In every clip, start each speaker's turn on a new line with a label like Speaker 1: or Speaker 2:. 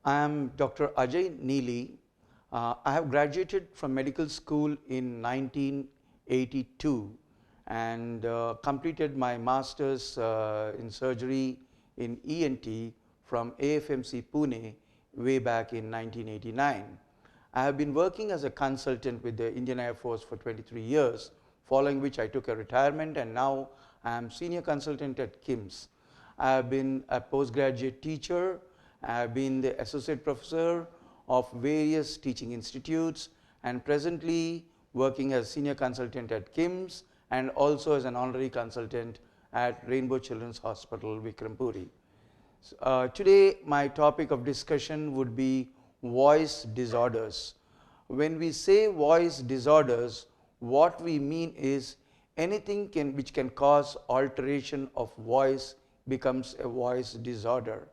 Speaker 1: I am Dr. Ajay Neely. I have graduated from medical school in 1982 and completed my master's in surgery in ENT from AFMC Pune way back in 1989. I have been working as a consultant with the Indian Air Force for 23 years, following which I took a retirement, and now I am senior consultant at KIMS. I have been a postgraduate teacher. I have been the associate professor of various teaching institutes and presently working as senior consultant at KIMS and also as an honorary consultant at Rainbow Children's Hospital, Vikrampuri. Today my topic of discussion would be voice disorders. When we say voice disorders, what we mean is anything which can cause alteration of voice becomes a voice disorder.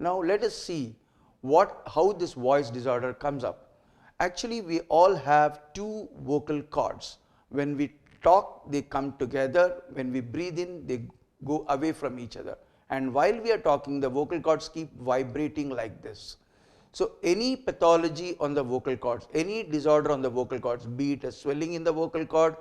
Speaker 1: Now let us see how this voice disorder comes up. Actually, we all have two vocal cords. When we talk, they come together. When we breathe in, they go away from each other. And while we are talking, the vocal cords keep vibrating like this. So any pathology on the vocal cords, any disorder on the vocal cords, be it a swelling in the vocal cord,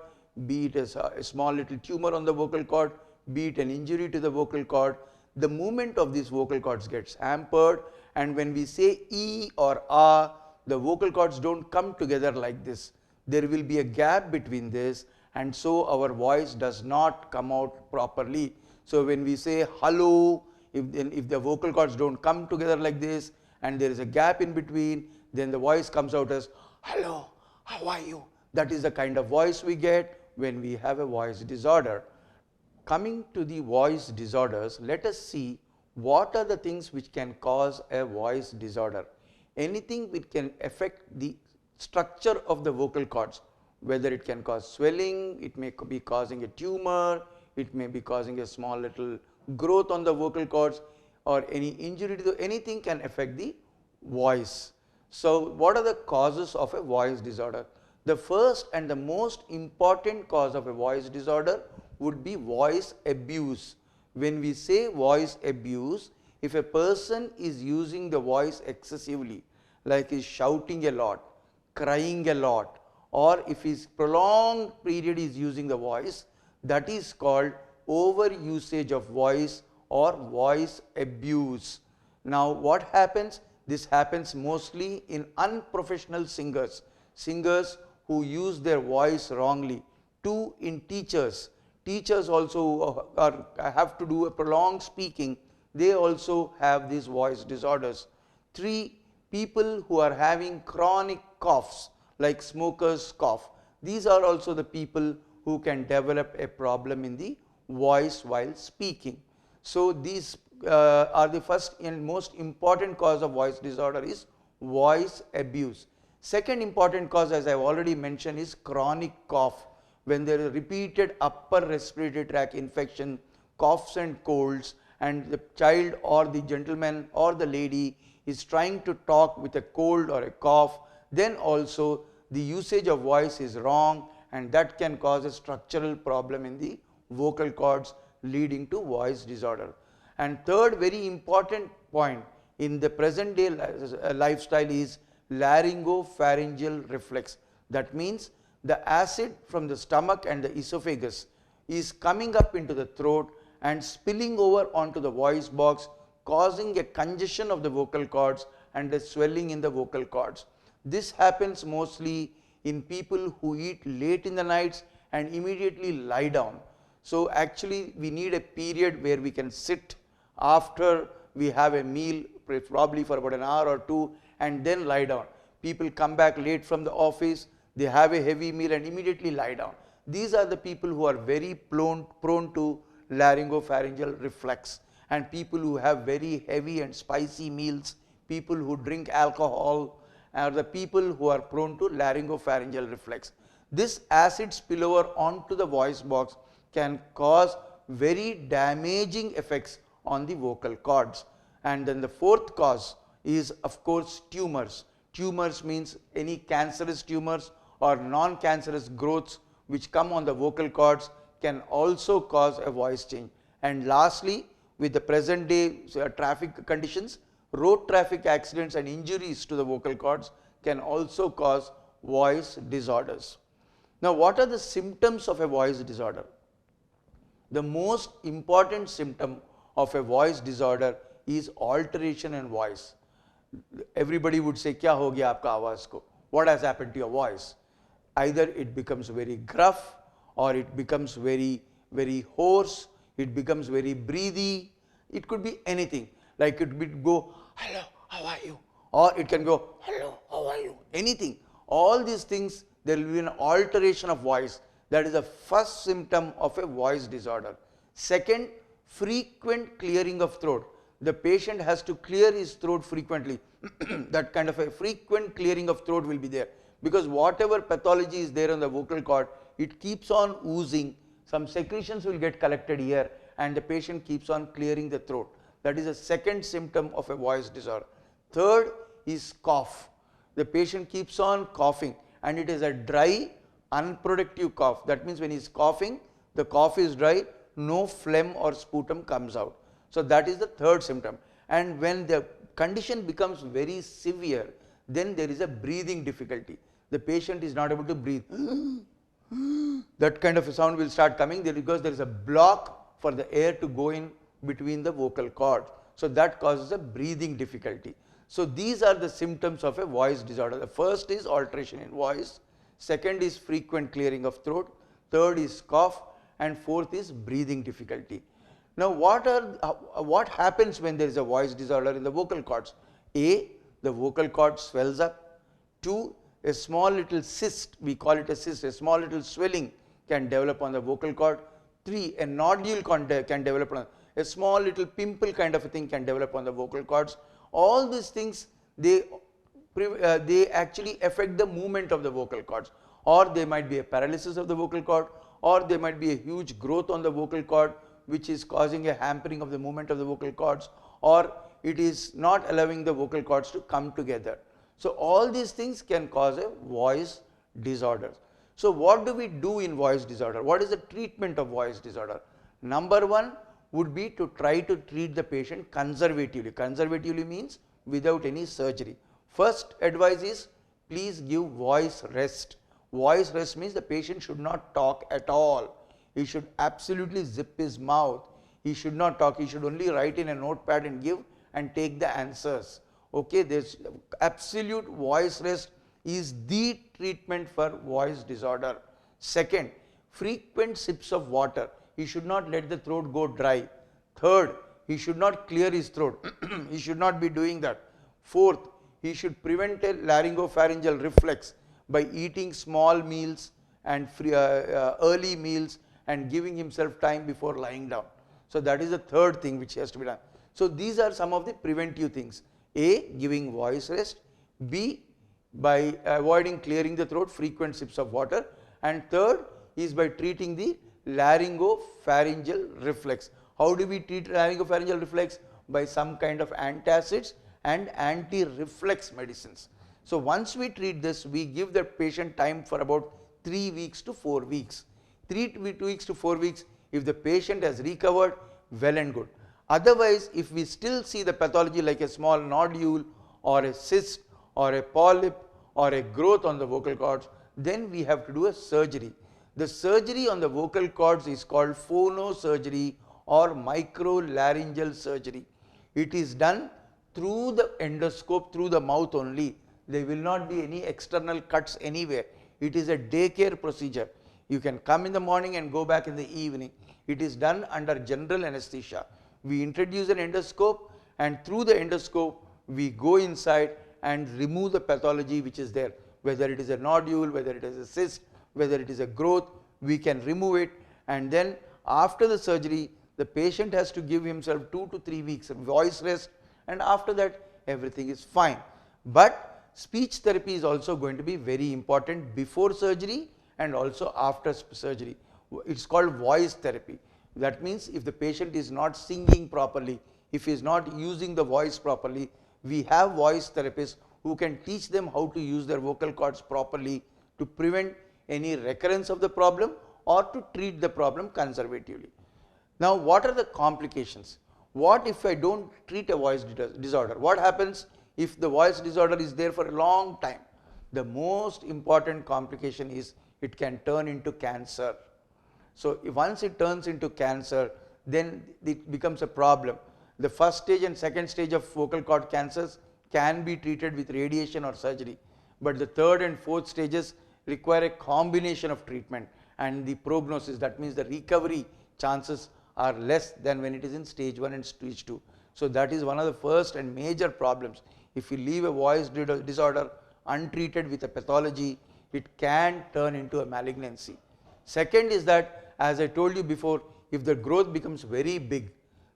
Speaker 1: be it a small little tumor on the vocal cord, be it an injury to the vocal cord, the movement of these vocal cords gets hampered, and when we say E or A, the vocal cords don't come together like this. There will be a gap between this, and so our voice does not come out properly. So when we say hello, if the vocal cords don't come together like this and there is a gap in between, then the voice comes out as hello, how are you? That is the kind of voice we get when we have a voice disorder. Coming to the voice disorders, let us see what are the things which can cause a voice disorder. Anything which can affect the structure of the vocal cords, whether it can cause swelling, it may be causing a tumor, it may be causing a small little growth on the vocal cords, or any injury to anything can affect the voice. So what are the causes of a voice disorder? The first and the most important cause of a voice disorder would be voice abuse. When we say voice abuse, if a person is using the voice excessively, like is shouting a lot, crying a lot, or if his prolonged period is using the voice, that is called over usage of voice or voice abuse. Now what happens? This happens mostly in unprofessional singers, singers who use their voice wrongly. Two, in teachers. Teachers also have to do a prolonged speaking. They also have these voice disorders. Three, people who are having chronic coughs like smokers cough. These are also the people who can develop a problem in the voice while speaking. So these are the first and most important cause of voice disorder is voice abuse. Second important cause, as I have already mentioned, is chronic cough. When there is repeated upper respiratory tract infection, coughs and colds, and the child or the gentleman or the lady is trying to talk with a cold or a cough, then also the usage of voice is wrong, and that can cause a structural problem in the vocal cords leading to voice disorder. And third very important point in the present day lifestyle is laryngopharyngeal reflex. That means the acid from the stomach and the esophagus is coming up into the throat and spilling over onto the voice box, causing a congestion of the vocal cords and a swelling in the vocal cords. This happens mostly in people who eat late in the nights and immediately lie down. So actually we need a period where we can sit after we have a meal, probably for about an hour or two, and then lie down. People come back late from the office, they have a heavy meal and immediately lie down. These are the people who are very prone to laryngopharyngeal reflex, and people who have very heavy and spicy meals, people who drink alcohol, are the people who are prone to laryngopharyngeal reflex. This acid spillover onto the voice box can cause very damaging effects on the vocal cords. And then the fourth cause is, of course, tumors. Tumors means any cancerous tumors or non-cancerous growths which come on the vocal cords can also cause a voice change. And lastly, with the present day traffic conditions, road traffic accidents and injuries to the vocal cords can also cause voice disorders. Now, what are the symptoms of a voice disorder? The most important symptom of a voice disorder is alteration in voice. Everybody would say, क्या हो गया आपका आवाज को? What has happened to your voice? Either it becomes very gruff, or it becomes very hoarse, it becomes very breathy. It could be anything. Like it would go, hello, how are you? Or it can go, hello, how are you? Anything. All these things, there will be an alteration of voice. That is the first symptom of a voice disorder. Second, frequent clearing of throat. The patient has to clear his throat frequently. That kind of a frequent clearing of throat will be there, because whatever pathology is there on the vocal cord, it keeps on oozing. Some secretions will get collected here, and the patient keeps on clearing the throat. That is a second symptom of a voice disorder. Third is cough. The patient keeps on coughing, and it is a dry, unproductive cough. That means when he is coughing, the cough is dry, no phlegm or sputum comes out. So that is the third symptom. And when the condition becomes very severe, then there is a breathing difficulty. The patient is not able to breathe. That kind of a sound will start coming there, because there is a block for the air to go in between the vocal cords. So that causes a breathing difficulty. So these are the symptoms of a voice disorder. The first is alteration in voice, second is frequent clearing of throat, third is cough, and fourth is breathing difficulty. Now what happens when there is a voice disorder in the vocal cords? A, the vocal cord swells up. 2, a small little cyst, we call it a cyst, a small little swelling can develop on the vocal cord. 3, a nodule can develop on, a small little pimple kind of a thing can develop on the vocal cords. All these things, they actually affect the movement of the vocal cords, or there might be a paralysis of the vocal cord, or there might be a huge growth on the vocal cord which is causing a hampering of the movement of the vocal cords, or it is not allowing the vocal cords to come together. So all these things can cause a voice disorder. So what do we do in voice disorder? What is the treatment of voice disorder? Number one would be to try to treat the patient conservatively. Conservatively means without any surgery. First advice is, please give voice rest. Voice rest means the patient should not talk at all. He should absolutely zip his mouth. He should not talk. He should only write in a notepad and give and take the answers. Okay, this absolute voice rest is the treatment for voice disorder. Second, frequent sips of water. He should not let the throat go dry. Third, he should not clear his throat. He should not be doing that. Fourth, he should prevent a laryngopharyngeal reflex by eating small meals and early meals and giving himself time before lying down. So that is the third thing which has to be done. So these are some of the preventive things. A, giving voice rest. B, by avoiding clearing the throat, frequent sips of water. And third is by treating the laryngopharyngeal reflex. How do we treat laryngopharyngeal reflex? By some kind of antacids and anti-reflex medicines. So once we treat this, we give the patient time for about 3 weeks to 4 weeks. 3 weeks to 4 weeks, if the patient has recovered, well and good. Otherwise, if we still see the pathology like a small nodule or a cyst or a polyp or a growth on the vocal cords, then we have to do a surgery. The surgery on the vocal cords is called phonosurgery or microlaryngeal surgery. It is done through the endoscope, through the mouth only. There will not be any external cuts anywhere. It is a daycare procedure. You can come in the morning and go back in the evening. It is done under general anesthesia. We introduce an endoscope, and through the endoscope we go inside and remove the pathology which is there. Whether it is a nodule, whether it is a cyst, whether it is a growth, we can remove it, and then after the surgery the patient has to give himself 2 to 3 weeks of voice rest, and after that everything is fine. But speech therapy is also going to be very important before surgery and also after surgery. It's called voice therapy. That means if the patient is not singing properly, if he is not using the voice properly, we have voice therapists who can teach them how to use their vocal cords properly to prevent any recurrence of the problem or to treat the problem conservatively. Now, what are the complications? What if I don't treat a voice disorder? What happens if the voice disorder is there for a long time? The most important complication is it can turn into cancer. So once it turns into cancer, then it becomes a problem. The first stage and second stage of vocal cord cancers can be treated with radiation or surgery, but the third and fourth stages require a combination of treatment, and the prognosis, that means the recovery chances, are less than when it is in stage 1 and stage 2. So that is one of the first and major problems. If you leave a voice disorder untreated with a pathology, it can turn into a malignancy. Second is that, as I told you before, if the growth becomes very big,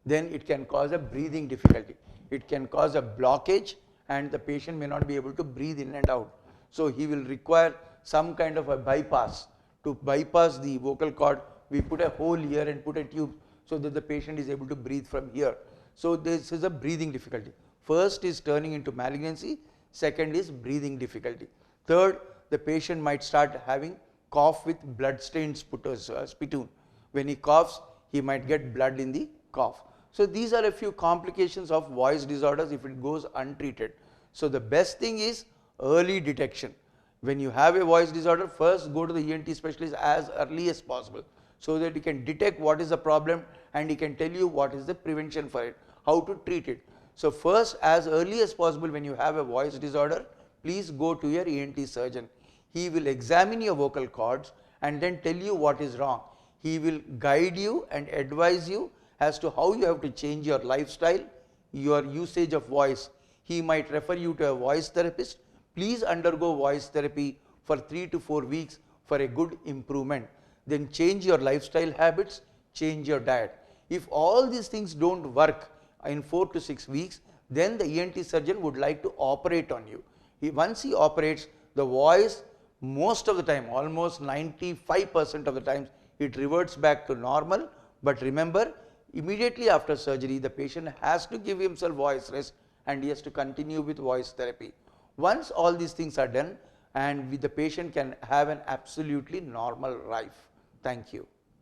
Speaker 1: then it can cause a breathing difficulty. It can cause a blockage and the patient may not be able to breathe in and out. So he will require some kind of a bypass. To bypass the vocal cord, we put a hole here and put a tube so that the patient is able to breathe from here. So this is a breathing difficulty. First is turning into malignancy, second is breathing difficulty. Third, the patient might start having cough with blood-stained spittoon. When he coughs, he might get blood in the cough. So these are a few complications of voice disorders if it goes untreated. So the best thing is early detection. When you have a voice disorder, first go to the ENT specialist as early as possible, so that he can detect what is the problem and he can tell you what is the prevention for it, how to treat it. So first, as early as possible, when you have a voice disorder, please go to your ENT surgeon. He will examine your vocal cords and then tell you what is wrong. He will guide you and advise you as to how you have to change your lifestyle, your usage of voice. He might refer you to a voice therapist. Please undergo voice therapy for 3 to 4 weeks for a good improvement. Then change your lifestyle habits, change your diet. If all these things don't work in 4 to 6 weeks, then the ENT surgeon would like to operate on you. Once he operates, the voice, most of the time, almost 95% of the times, it reverts back to normal. But remember, immediately after surgery, the patient has to give himself voice rest and he has to continue with voice therapy. Once all these things are done, and the patient can have an absolutely normal life. Thank you.